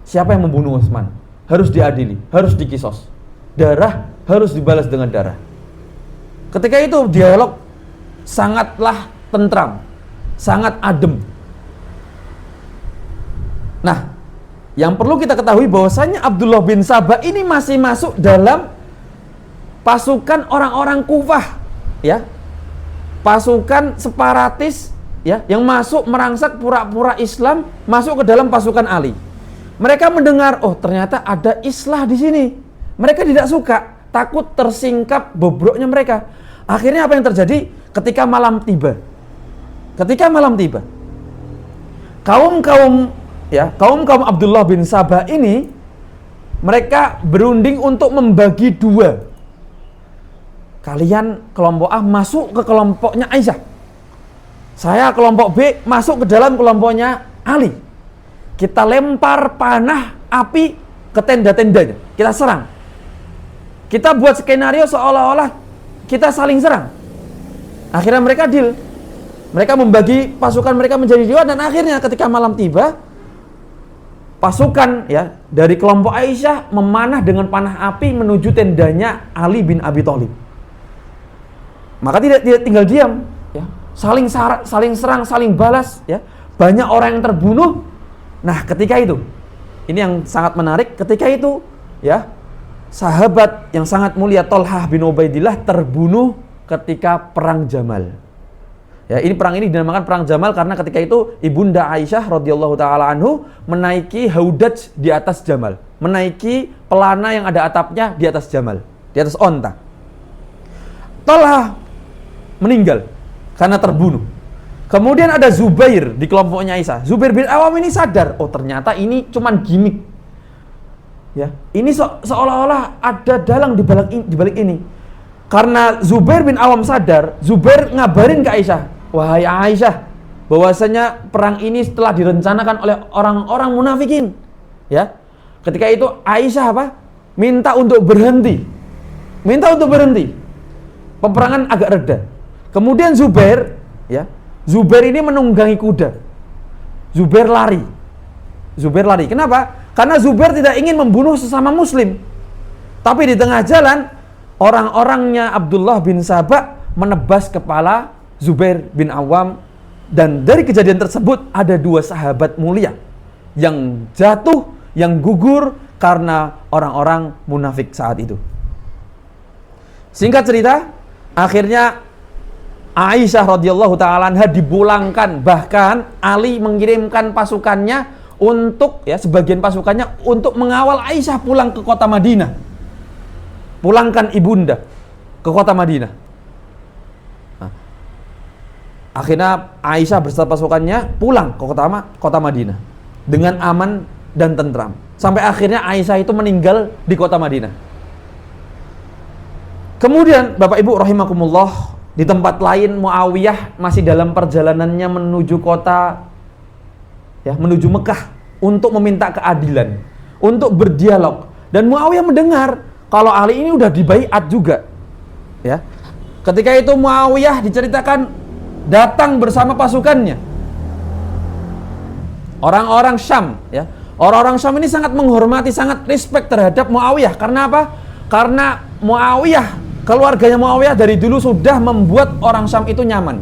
Siapa yang membunuh Utsman? Harus diadili, harus dikisos. Darah harus dibalas dengan darah. Ketika itu dialog sangatlah tentram, sangat adem. Nah, yang perlu kita ketahui bahwasanya Abdullah bin Sabah ini masih masuk dalam pasukan orang-orang Kufah, ya. Pasukan separatis, ya, yang masuk merangsak pura-pura Islam, masuk ke dalam pasukan Ali. Mereka mendengar, oh ternyata ada islah di sini. Mereka tidak suka, takut tersingkap bobroknya mereka. Akhirnya apa yang terjadi? Ketika malam tiba, kaum Abdullah bin Sabah ini, mereka berunding untuk membagi dua. Kalian kelompok A masuk ke kelompoknya Aisyah, saya kelompok B masuk ke dalam kelompoknya Ali. Kita lempar panah api ke tenda-tendanya, kita serang. Kita buat skenario seolah-olah kita saling serang. Akhirnya mereka deal. Mereka membagi pasukan mereka menjadi dua, dan akhirnya ketika malam tiba, pasukan, ya, dari kelompok Aisyah memanah dengan panah api menuju tendanya Ali bin Abi Thalib. Maka tidak tinggal diam, ya. Saling serang, saling balas, ya. Banyak orang yang terbunuh. Nah, ketika itu, ini yang sangat menarik, ketika itu, ya, sahabat yang sangat mulia Thalhah bin Ubaidillah terbunuh ketika perang Jamal. Ya, perang ini dinamakan perang Jamal karena ketika itu ibunda Aisyah radhiyallahu taala anhu menaiki haudaj di atas Jamal, menaiki pelana yang ada atapnya di atas Jamal, di atas onta. Thalhah meninggal karena terbunuh. Kemudian ada Zubair di kelompoknya Aisyah. Zubair bin Awam ini sadar, oh ternyata ini cuman gimmick. Ya, ini seolah-olah ada dalang di balik ini. Karena Zubair bin Awam sadar, Zubair ngabarin ke Aisyah, wahai Aisyah, bahwasanya perang ini telah direncanakan oleh orang-orang munafikin. Ya, ketika itu Aisyah minta untuk berhenti. Peperangan agak reda. Kemudian Zubair ini menunggangi kuda. Zubair lari. Kenapa? Karena Zubair tidak ingin membunuh sesama muslim. Tapi di tengah jalan, orang-orangnya Abdullah bin Sabah menebas kepala Zubair bin Awam. Dan dari kejadian tersebut ada dua sahabat mulia yang jatuh, yang gugur karena orang-orang munafik saat itu. Singkat cerita, akhirnya Aisyah radhiyallahu ta'ala anha dipulangkan. Bahkan Ali mengirimkan pasukannya untuk, ya, sebagian pasukannya untuk mengawal Aisyah pulang ke kota Madinah. Pulangkan ibunda ke kota Madinah. Nah, akhirnya Aisyah beserta pasukannya pulang ke kota Madinah dengan aman dan tentram. Sampai akhirnya Aisyah itu meninggal di kota Madinah. Kemudian Bapak Ibu rahimakumullah, di tempat lain Muawiyah masih dalam perjalanannya menuju kota, ya, menuju Mekah untuk meminta keadilan, untuk berdialog. Dan Muawiyah mendengar kalau Ali ini udah dibaiat juga, ya. Ketika itu Muawiyah diceritakan datang bersama pasukannya. Orang-orang Syam, ya. Orang-orang Syam ini sangat menghormati, sangat respect terhadap Muawiyah. Karena apa? Karena Muawiyah, keluarganya Muawiyah dari dulu sudah membuat orang Syam itu nyaman.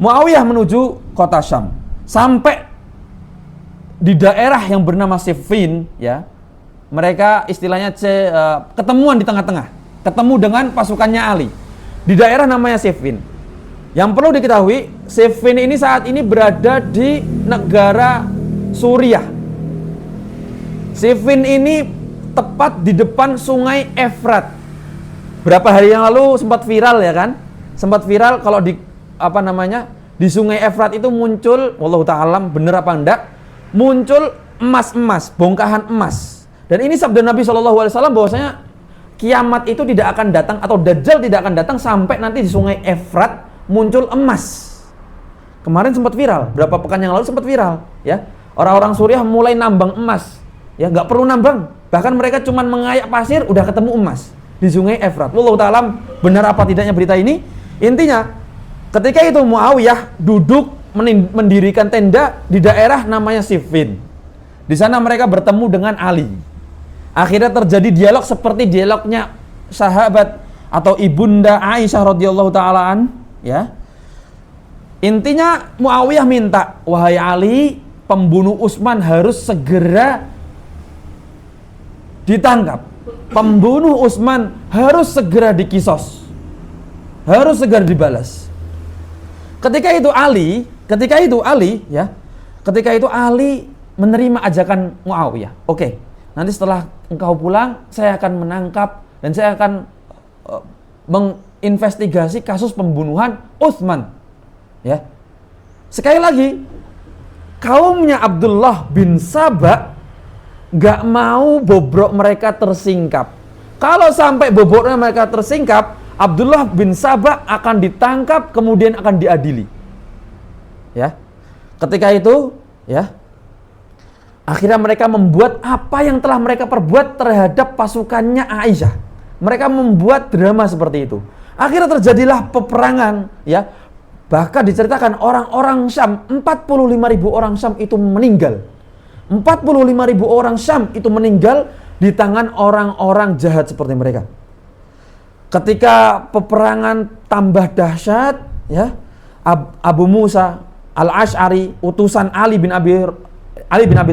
Muawiyah menuju kota Syam. Sampai di daerah yang bernama Siffin, ya. Mereka istilahnya ketemuan di tengah-tengah. Ketemu dengan pasukannya Ali. Di daerah namanya Siffin. Yang perlu diketahui, Siffin ini saat ini berada di negara Suriah. Siffin ini tepat di depan sungai Efrat. Berapa hari yang lalu sempat viral, ya kan? Sempat viral kalau di di sungai Efrat itu muncul, wallahu ta'alam bener apa enggak, muncul emas-emas, bongkahan emas. Dan ini sabda Nabi SAW bahwasanya kiamat itu tidak akan datang atau Dajjal tidak akan datang sampai nanti di sungai Efrat muncul emas. Kemarin sempat viral, berapa pekan yang lalu sempat viral, ya. Orang-orang Suriah mulai nambang emas. Ya, nggak perlu nambang. Bahkan mereka cuma mengayak pasir udah ketemu emas di sungai Efrat. Wallahu ta'ala benar apa tidaknya berita ini. Intinya ketika itu Muawiyah duduk mendirikan tenda di daerah namanya Siffin. Di sana mereka bertemu dengan Ali. Akhirnya terjadi dialog seperti dialognya sahabat atau ibunda Aisyah radhiyallahu ta'ala ya. Intinya Muawiyah minta, wahai Ali, pembunuh Utsman harus segera ditangkap. Pembunuh Utsman harus segera dikisos. Harus segera dibalas. Ketika itu Ali menerima ajakan Muawiyah. Oke, nanti setelah engkau pulang, saya akan menangkap dan saya akan menginvestigasi kasus pembunuhan Utsman. Ya. Sekali lagi, kaumnya Abdullah bin Sabah gak mau bobrok mereka tersingkap. Kalau sampai bobroknya mereka tersingkap, Abdullah bin Sabah akan ditangkap kemudian akan diadili. Ya. Ketika itu, ya, akhirnya mereka membuat apa yang telah mereka perbuat terhadap pasukannya Aisyah. Mereka membuat drama seperti itu. Akhirnya terjadilah peperangan, ya. Bahkan diceritakan orang-orang Syam, 45.000 orang Syam itu meninggal. 45.000 orang Syam itu meninggal di tangan orang-orang jahat seperti mereka. Ketika peperangan tambah dahsyat, ya, Abu Musa Al-Asy'ari, utusan Ali bin Abi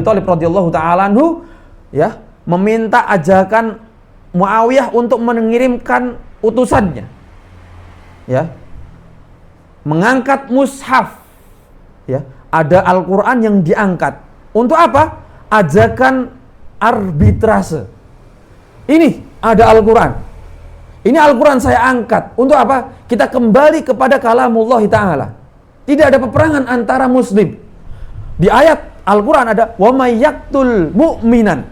Thalib radhiyallahu ta'ala anhu, ya, meminta ajakan Muawiyah untuk mengirimkan utusannya, ya, mengangkat mushaf, ya, ada Al-Quran yang diangkat. Untuk apa? Ajakan arbitrase. Ini ada Al-Quran. Ini Al-Quran saya angkat. Untuk apa? Kita kembali kepada kalamullah ta'ala. Tidak ada peperangan antara muslim. Di ayat Al-Quran ada wa may yaqtul mu'minan.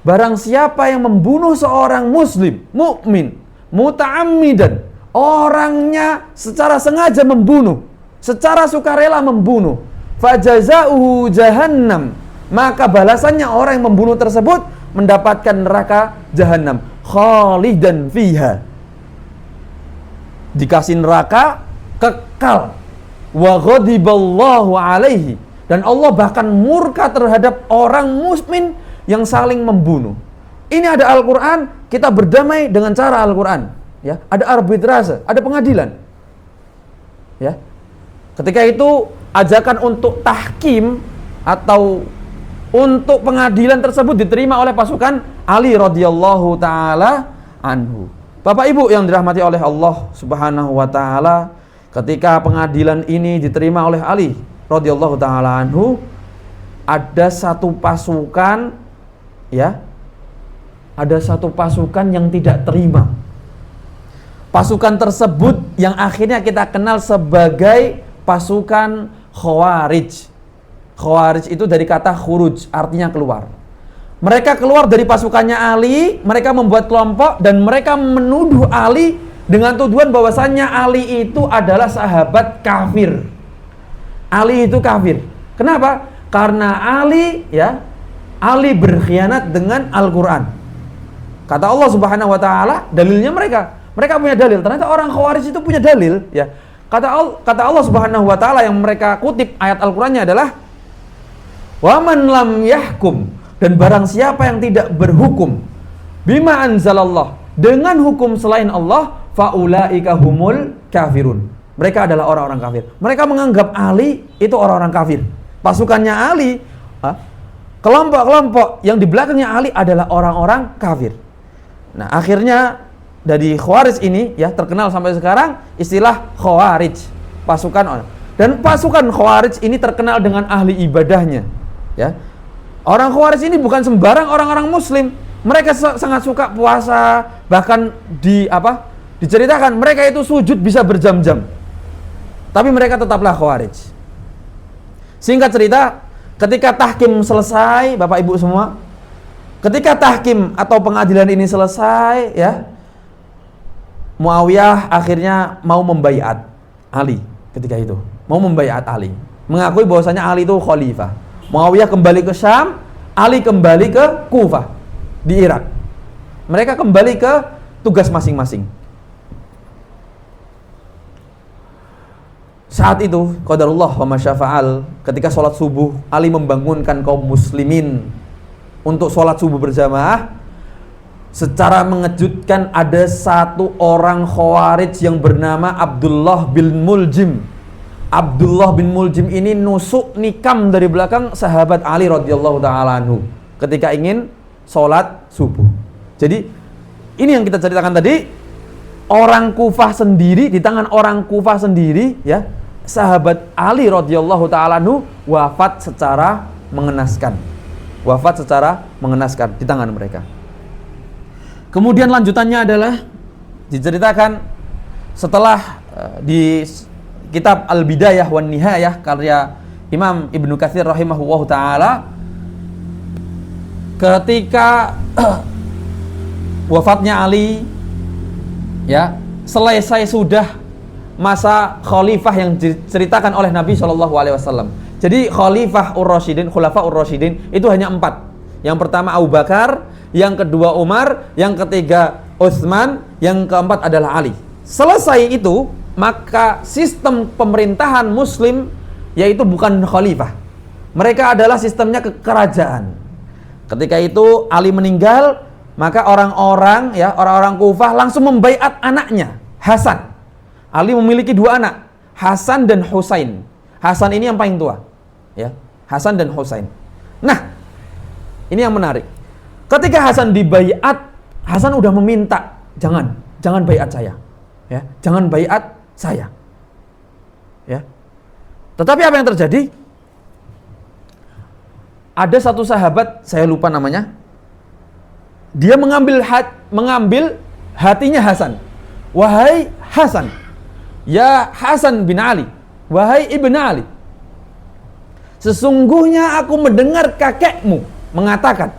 Barang siapa yang membunuh seorang muslim, mukmin, muta'ammidan, orangnya secara sengaja membunuh, secara sukarela membunuh, fajazauhu jahannam, maka balasannya orang yang membunuh tersebut mendapatkan neraka jahannam, khalidan fiha, dikasih neraka kekal, wa ghadiballahu alaihi, dan Allah bahkan murka terhadap orang mukmin yang saling membunuh. Ini ada Al-Quran, kita berdamai dengan cara Al-Quran, ya. Ada arbitrase, ada pengadilan, ya. Ketika itu ajakan untuk tahkim atau untuk pengadilan tersebut diterima oleh pasukan Ali radhiyallahu taala anhu. Bapak Ibu yang dirahmati oleh Allah Subhanahu wa taala, ketika pengadilan ini diterima oleh Ali radhiyallahu taala anhu, ada satu pasukan, ya, ada satu pasukan yang tidak terima. Pasukan tersebut yang akhirnya kita kenal sebagai pasukan Khawarij. Khawarij itu dari kata khuruj, artinya keluar. Mereka keluar dari pasukannya Ali, mereka membuat kelompok dan mereka menuduh Ali dengan tuduhan bahwasannya Ali itu adalah sahabat kafir. Ali itu kafir. Kenapa? Karena Ali, ya, Ali berkhianat dengan Al-Quran. Kata Allah Subhanahu wa taala, dalilnya mereka punya dalil. Ternyata orang Khawarij itu punya dalil, ya. Kata Allah Subhanahu wa taala yang mereka kutip ayat Al-Qur'annya adalah wa man lam yahkum, dan barang siapa yang tidak berhukum bima anzalallah, dengan hukum selain Allah, faulaika humul kafirun. Mereka adalah orang-orang kafir. Mereka menganggap Ali itu orang-orang kafir. Pasukannya Ali, kelompok-kelompok yang di belakangnya Ali adalah orang-orang kafir. Nah, akhirnya dari Khawarij ini, ya, terkenal sampai sekarang istilah Khawarij, pasukan orang. Dan pasukan Khawarij ini terkenal dengan ahli ibadahnya, ya. Orang Khawarij ini bukan sembarang orang-orang muslim. Mereka sangat suka puasa, bahkan diceritakan mereka itu sujud bisa berjam-jam. Tapi mereka tetaplah Khawarij. Singkat cerita, ketika tahkim selesai, Bapak Ibu semua, ketika tahkim atau pengadilan ini selesai, ya, Muawiyah akhirnya mau membaiat Ali ketika itu. Mau membaiat Ali, mengakui bahwasanya Ali itu khalifah. Muawiyah kembali ke Syam, Ali kembali ke Kufah di Irak. Mereka kembali ke tugas masing-masing. Saat itu, qadarullah wa masyafa'al, ketika sholat subuh, Ali membangunkan kaum muslimin untuk sholat subuh berjamaah. Secara mengejutkan ada satu orang Khawarij yang bernama Abdullah bin Muljim. Abdullah bin Muljim ini nusuk nikam dari belakang sahabat Ali radhiyallahu taala anhu ketika ingin sholat subuh. Jadi ini yang kita ceritakan tadi, orang Kufah sendiri, di tangan orang Kufah sendiri ya, sahabat Ali radhiyallahu taala anhu wafat secara mengenaskan. Wafat secara mengenaskan di tangan mereka. Kemudian lanjutannya adalah diceritakan setelah di kitab Al-Bidayah wan Nihayah karya Imam Ibnu Katsir rahimahullahu taala, ketika wafatnya Ali ya, selesai sudah masa khalifah yang diceritakan oleh Nabi SAW. Jadi khalifah ur-rasyidin, khulafa ur-rasyidin itu hanya 4. Yang pertama Abu Bakar, yang kedua Umar, yang ketiga Utsman, yang keempat adalah Ali. Selesai itu, maka sistem pemerintahan muslim yaitu bukan khalifah. Mereka adalah sistemnya kerajaan. Ketika itu Ali meninggal, maka orang-orang Kufah langsung membaiat anaknya, Hasan. Ali memiliki 2 anak, Hasan dan Husain. Hasan ini yang paling tua, ya. Hasan dan Husain. Nah, ini yang menarik. Ketika Hasan dibaiat, Hasan udah meminta, jangan baiat saya. Ya, jangan baiat saya. Ya. Tetapi apa yang terjadi? Ada satu sahabat, saya lupa namanya. Dia mengambil hatinya Hasan. Wahai Hasan, ya Hasan bin Ali, wahai Ibn Ali, sesungguhnya aku mendengar kakekmu mengatakan,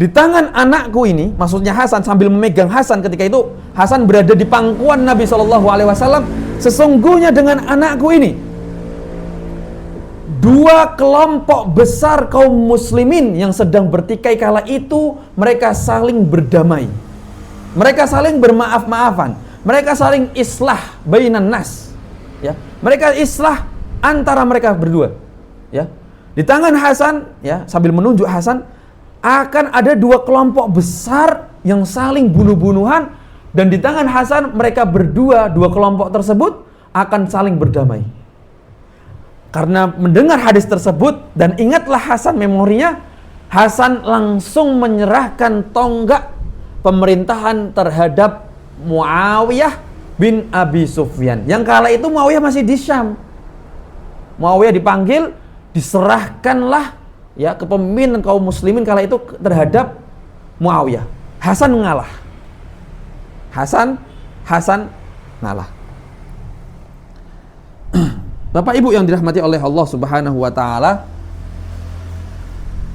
di tangan anakku ini, maksudnya Hasan, sambil memegang Hasan ketika itu Hasan berada di pangkuan Nabi SAW. Sesungguhnya dengan anakku ini 2 kelompok besar kaum muslimin yang sedang bertikai kala itu, mereka saling berdamai, mereka saling bermaaf-maafan, mereka saling islah bainan nas, ya, mereka islah antara mereka berdua, ya. Di tangan Hasan, ya, sambil menunjuk Hasan, akan ada 2 kelompok besar yang saling bunuh-bunuhan, dan di tangan Hasan mereka berdua, 2 kelompok tersebut akan saling berdamai. Karena mendengar hadis tersebut dan ingatlah Hasan memorinya, Hasan langsung menyerahkan tonggak pemerintahan terhadap Muawiyah bin Abi Sufyan. Yang kala itu Muawiyah masih di Syam. Muawiyah dipanggil, diserahkanlah ya kepemimpinan kaum muslimin kala itu terhadap Muawiyah. Hasan mengalah. Hasan ngalah. Bapak Ibu yang dirahmati oleh Allah Subhanahu wa taala,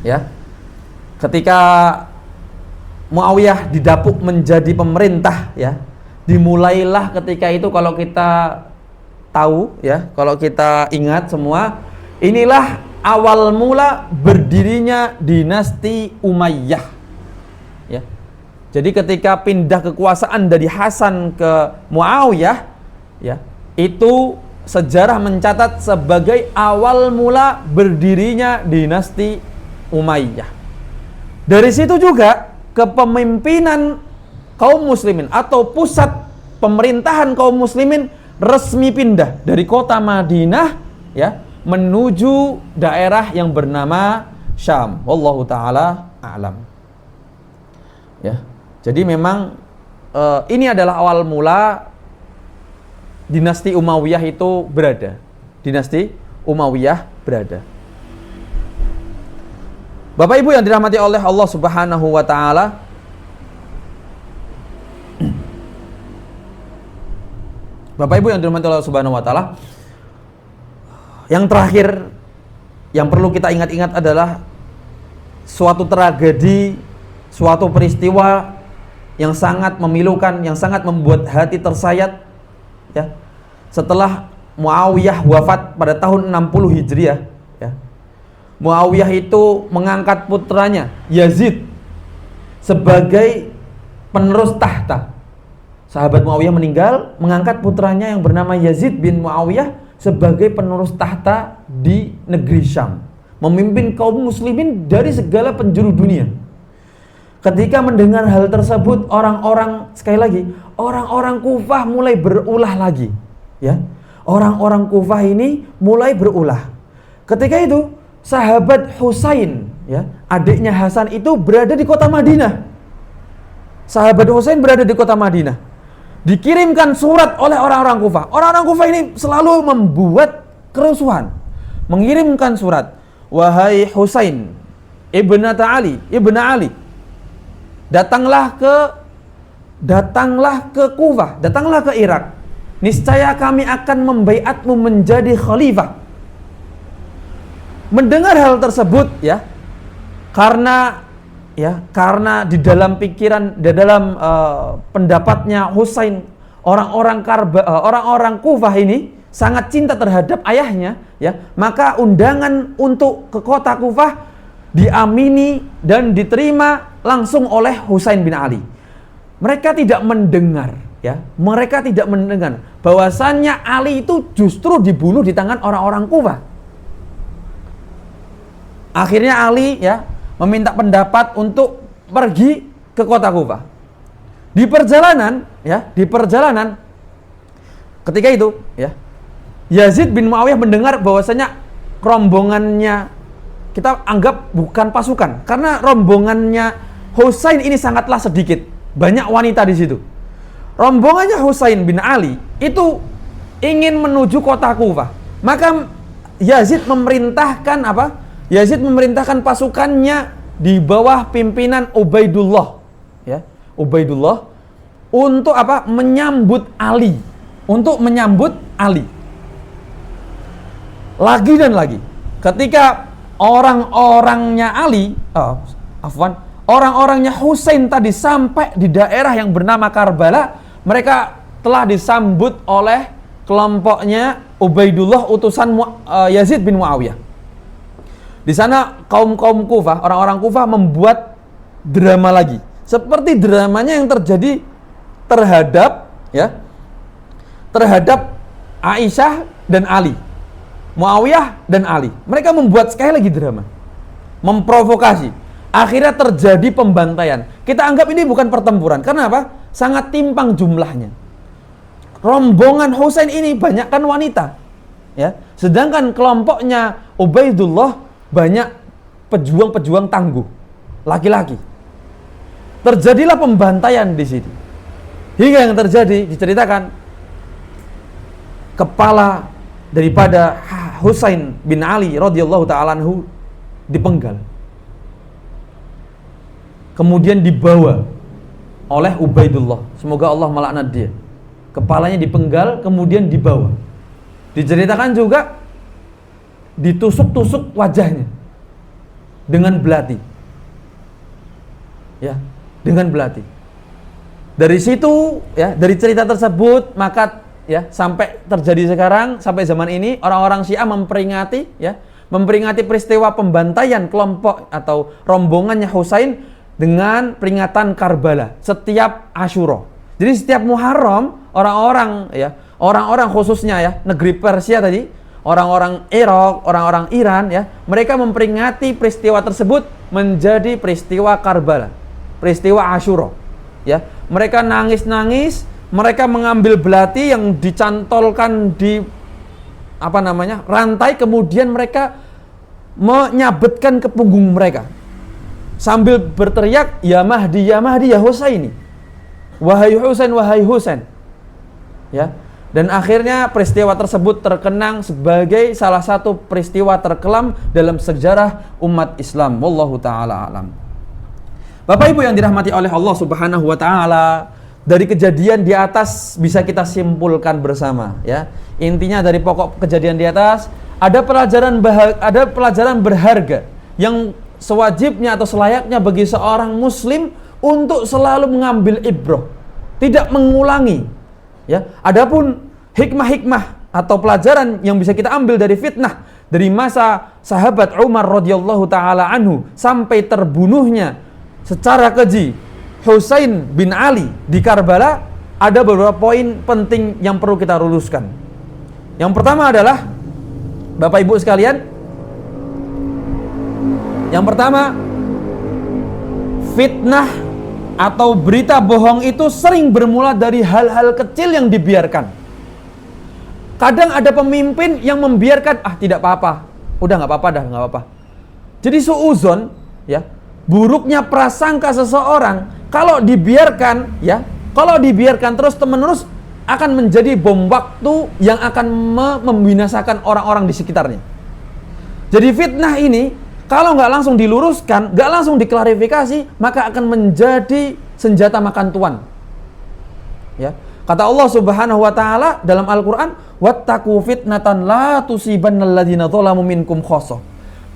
ya. Ketika Muawiyah didapuk menjadi pemerintah, ya, dimulailah ketika itu, kalau kita tahu, ya, kalau kita ingat semua, inilah awal mula berdirinya dinasti Umayyah, ya. Jadi ketika pindah kekuasaan dari Hasan ke Muawiyah, ya, itu sejarah mencatat sebagai awal mula berdirinya dinasti Umayyah. Dari situ juga kepemimpinan kaum muslimin atau pusat pemerintahan kaum muslimin resmi pindah dari kota Madinah, ya, menuju daerah yang bernama Syam. Wallahu taala a'lam. Ya. Jadi memang ini adalah awal mula dinasti Umayyah itu berada. Dinasti Umayyah berada. Bapak Ibu yang dirahmati oleh Allah Subhanahu wa taala, Bapak Ibu yang dirahmati Allah Subhanahu wa taala, yang terakhir yang perlu kita ingat-ingat adalah suatu tragedi, suatu peristiwa yang sangat memilukan, yang sangat membuat hati tersayat, ya. Setelah Muawiyah wafat pada tahun 60 Hijriah, ya, Muawiyah itu mengangkat putranya Yazid sebagai penerus tahta. Sahabat Muawiyah meninggal, mengangkat putranya yang bernama Yazid bin Muawiyah sebagai penerus tahta di negeri Syam, memimpin kaum muslimin dari segala penjuru dunia. Ketika mendengar hal tersebut, orang-orang, sekali lagi, orang-orang Kufah mulai berulah lagi, ya. orang-orang Kufah ini mulai berulah. Ketika itu sahabat Husain, ya, adiknya Hasan itu berada di kota Madinah. Sahabat Husain berada di kota Madinah. Dikirimkan surat oleh orang-orang Kufah. Orang-orang Kufah ini selalu membuat kerusuhan. Mengirimkan surat, wahai Husain ibnata Ali, ibna Ali, datanglah ke Kufah, datanglah ke Irak. Niscaya kami akan membaiatmu menjadi khalifah. Mendengar hal tersebut, ya, karena di dalam pikiran, di dalam pendapatnya Husain, orang-orang Kufah ini sangat cinta terhadap ayahnya, ya, maka undangan untuk ke kota Kufah diamini dan diterima langsung oleh Husain bin Ali. Mereka tidak mendengar, ya, mereka tidak mendengar bahwasannya Ali itu justru dibunuh di tangan orang-orang Kufah. Akhirnya Ali, ya, meminta pendapat untuk pergi ke kota Kufah. Di perjalanan ketika itu, ya, Yazid bin Muawiyah mendengar bahwasanya rombongannya, kita anggap bukan pasukan, karena rombongannya Husain ini sangatlah sedikit, banyak wanita di situ. Rombongannya Husain bin Ali itu ingin menuju kota Kufah. Maka Yazid memerintahkan Yazid memerintahkan pasukannya di bawah pimpinan Ubaidullah, ya, Ubaidullah, untuk menyambut Ali, Lagi dan lagi, ketika orang-orangnya Husain tadi sampai di daerah yang bernama Karbala, mereka telah disambut oleh kelompoknya Ubaidullah, utusan Yazid bin Muawiyah. Di sana kaum Kufah, orang-orang Kufah membuat drama lagi, seperti dramanya yang terjadi terhadap Aisyah dan Ali, Muawiyah dan Ali. Mereka membuat sekali lagi drama, memprovokasi. Akhirnya terjadi pembantaian. Kita anggap ini bukan pertempuran, karena sangat timpang jumlahnya. Rombongan Husain ini banyakkan wanita, ya, sedangkan kelompoknya Ubaidullah banyak pejuang-pejuang tangguh, laki-laki. Terjadilah pembantaian di situ. Hingga yang terjadi diceritakan, kepala daripada Husain bin Ali radhiyallahu ta'ala anhu dipenggal. Kemudian dibawa oleh Ubaidullah, semoga Allah melaknat dia. Kepalanya dipenggal, kemudian dibawa. Diceritakan juga ditusuk-tusuk wajahnya dengan belati, ya, dengan belati. Dari situ, ya, dari cerita tersebut, maka, ya, sampai terjadi sekarang, sampai zaman ini orang-orang Syiah memperingati peristiwa pembantaian kelompok atau rombongannya Husain dengan peringatan Karbala setiap Asyura. Jadi setiap Muharram, orang-orang khususnya, ya, negeri Persia tadi, orang-orang Irak, orang-orang Iran, ya, mereka memperingati peristiwa tersebut menjadi peristiwa Karbala, peristiwa Asyura, ya. Mereka nangis-nangis, mereka mengambil belati yang dicantolkan di rantai, kemudian mereka menyabetkan ke punggung mereka sambil berteriak, ya Mahdi, ya Mahdi, ya Husaini, wahai Husain, wahai Husain, ya. Dan akhirnya peristiwa tersebut terkenang sebagai salah satu peristiwa terkelam dalam sejarah umat Islam. Wallahu ta'ala alam. Bapak Ibu yang dirahmati oleh Allah Subhanahu wa ta'ala, dari kejadian di atas bisa kita simpulkan bersama, ya. Intinya dari pokok kejadian di atas, ada pelajaran berharga yang sewajibnya atau selayaknya bagi seorang muslim untuk selalu mengambil ibrah, tidak mengulangi. Ya, adapun hikmah-hikmah atau pelajaran yang bisa kita ambil dari fitnah dari masa sahabat Umar radhiyallahu taala anhu sampai terbunuhnya secara keji Husain bin Ali di Karbala, ada beberapa poin penting yang perlu kita luruskan. Yang pertama adalah, Bapak Ibu sekalian, yang pertama, fitnah atau berita bohong itu sering bermula dari hal-hal kecil yang dibiarkan. Kadang ada pemimpin yang membiarkan, tidak apa-apa, udah nggak apa-apa dah, nggak apa-apa. Jadi suuzon, ya, buruknya prasangka seseorang kalau dibiarkan, ya, kalau dibiarkan terus-menerus akan menjadi bom waktu yang akan membinasakan orang-orang di sekitarnya. Jadi fitnah ini kalau nggak langsung diluruskan, nggak langsung diklarifikasi, maka akan menjadi senjata makan tuan. Ya. Kata Allah Subhanahu wa taala dalam Al-Qur'an, "Wattaqu fitnatan la tusibannal ladzina dzalamu minkum khassah."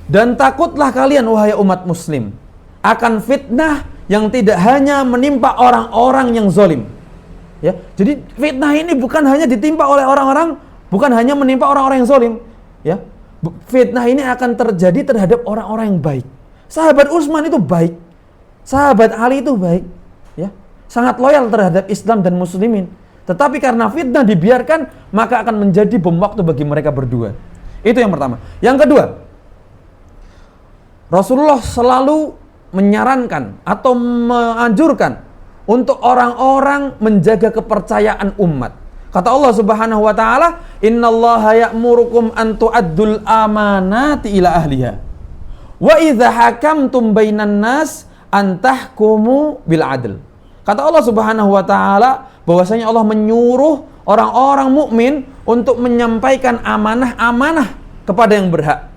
Dan takutlah kalian wahai umat muslim akan fitnah yang tidak hanya menimpa orang-orang yang zalim. Ya. Jadi fitnah ini bukan hanya ditimpa oleh orang-orang, bukan hanya menimpa orang-orang yang zalim, ya. Fitnah ini akan terjadi terhadap orang-orang yang baik. Sahabat Utsman itu baik. Sahabat Ali itu baik, ya. Sangat loyal terhadap Islam dan muslimin. Tetapi karena fitnah dibiarkan, maka akan menjadi bom waktu bagi mereka berdua. Itu yang pertama. Yang kedua, Rasulullah selalu menyarankan atau menganjurkan untuk orang-orang menjaga kepercayaan umat. Kata Allah Subhanahu wa taala, "Innallaha ya'murukum an tu'addul amanati ila ahliha. Wa idza hakamtum bainan nas an tahkumu bil 'adl." Kata Allah Subhanahu wa taala bahwasanya Allah menyuruh orang-orang mukmin untuk menyampaikan amanah-amanah kepada yang berhak.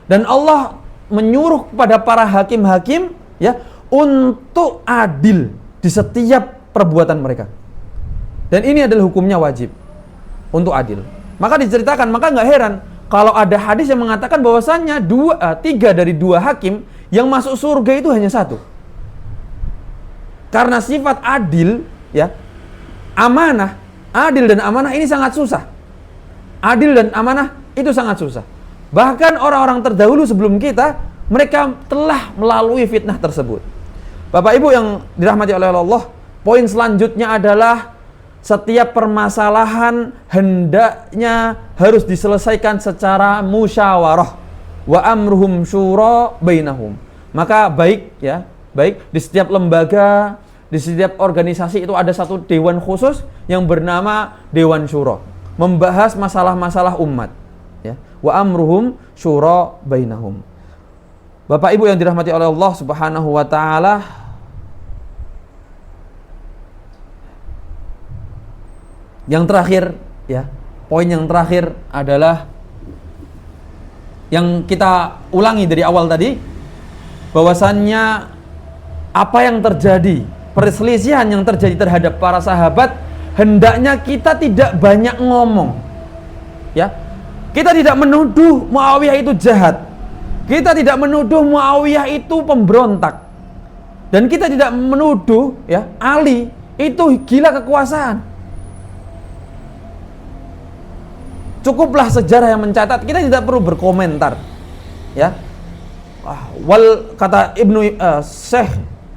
Dan Allah menyuruh kepada para hakim-hakim, ya, untuk adil di setiap perbuatan mereka. Dan ini adalah hukumnya wajib untuk adil. Maka diceritakan, maka nggak heran kalau ada hadis yang mengatakan bahwasannya 3 dari 2 hakim yang masuk surga itu hanya 1. Karena sifat adil, ya, amanah, adil dan amanah ini sangat susah. Adil dan amanah itu sangat susah. Bahkan orang-orang terdahulu sebelum kita, mereka telah melalui fitnah tersebut. Bapak Ibu yang dirahmati oleh Allah, poin selanjutnya adalah setiap permasalahan hendaknya harus diselesaikan secara musyawarah. Wa amruhum syura bainahum. Maka baik, ya, baik di setiap lembaga, di setiap organisasi itu ada satu dewan khusus yang bernama Dewan Syura, membahas masalah-masalah umat, ya. Wa amruhum syura bainahum. Bapak Ibu yang dirahmati oleh Allah Subhanahu wa taala, yang terakhir, ya, poin yang terakhir adalah yang kita ulangi dari awal tadi, bahwasannya apa yang terjadi, perselisihan yang terjadi terhadap para sahabat, hendaknya kita tidak banyak ngomong, ya. Kita tidak menuduh Muawiyah itu jahat, kita tidak menuduh Muawiyah itu pemberontak, dan kita tidak menuduh, ya, Ali itu gila kekuasaan. Cukuplah sejarah yang mencatat, kita tidak perlu berkomentar, ya. Kata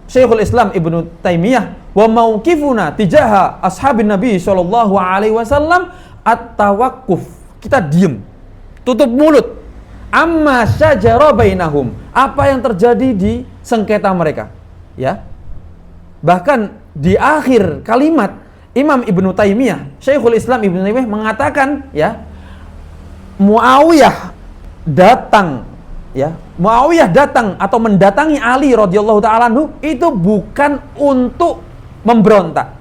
Syekhul Islam Ibnu Taimiyah, wa mauqifuna tijaha ashabin Nabi sallallahu alaihi wasallam at-tawaqquf. Kita diam, tutup mulut. Amma syajara bainahum, apa yang terjadi di sengketa mereka, ya. Bahkan di akhir kalimat Imam Ibnu Taimiyah, Syekhul Islam Ibnu Taimiyah mengatakan, ya, Muawiyah datang, ya, Muawiyah datang atau mendatangi Ali radhiyallahu taala anhu itu bukan untuk memberontak,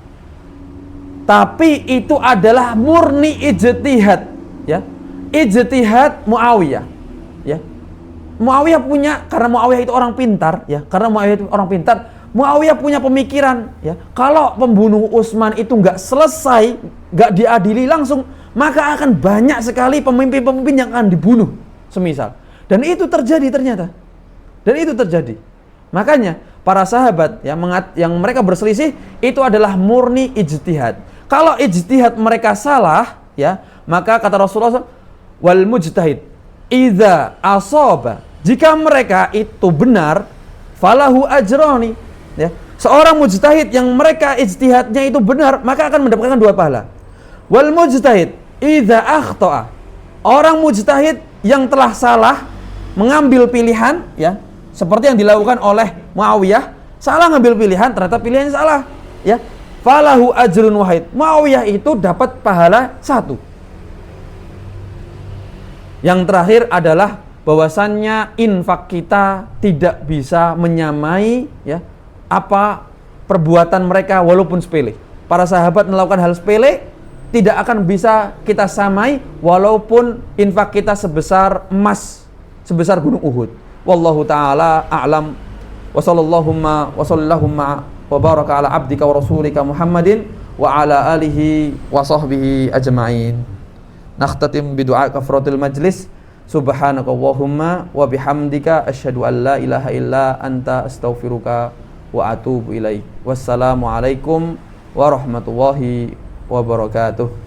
tapi itu adalah murni ijtihad, ya, ijtihad Muawiyah, ya. Muawiyah punya, karena Muawiyah itu orang pintar, ya, karena Muawiyah itu orang pintar, Muawiyah punya pemikiran, ya, kalau pembunuh Utsman itu nggak selesai, nggak diadili langsung, maka akan banyak sekali pemimpin-pemimpin yang akan dibunuh, semisal. Dan itu terjadi ternyata. Dan itu terjadi. Makanya para sahabat yang mereka berselisih itu adalah murni ijtihad. Kalau ijtihad mereka salah, ya, maka kata Rasulullah, wal mujtahid idza asaba, jika mereka itu benar, falahu ajrani, ya. Seorang mujtahid yang mereka ijtihadnya itu benar, maka akan mendapatkan 2 pahala. Wal mujtahid idza akhta'a, orang mujtahid yang telah salah mengambil pilihan, ya, seperti yang dilakukan oleh Muawiyah, salah ngambil pilihan, ternyata pilihannya salah, ya, falahu ajrun wahid, Muawiyah itu dapat pahala 1. Yang terakhir adalah bahwasannya infak kita tidak bisa menyamai ya apa perbuatan mereka walaupun sepele. Para sahabat melakukan hal sepele tidak akan bisa kita samai walaupun infak kita sebesar emas, sebesar gunung Uhud. Wallahu taala a'lam. Wa sallallahu wa baraka ala abdika wa rasulika Muhammadin wa ala alihi wa sahbihi ajma'in. Nakhtatim bi du'a kafaratul majlis. Subhanakallahumma wa bihamdika asyhadu an la ilaha illa anta astaghfiruka wa atubu ilaik. Wassalamu alaikum warahmatullahi wabarakatuh.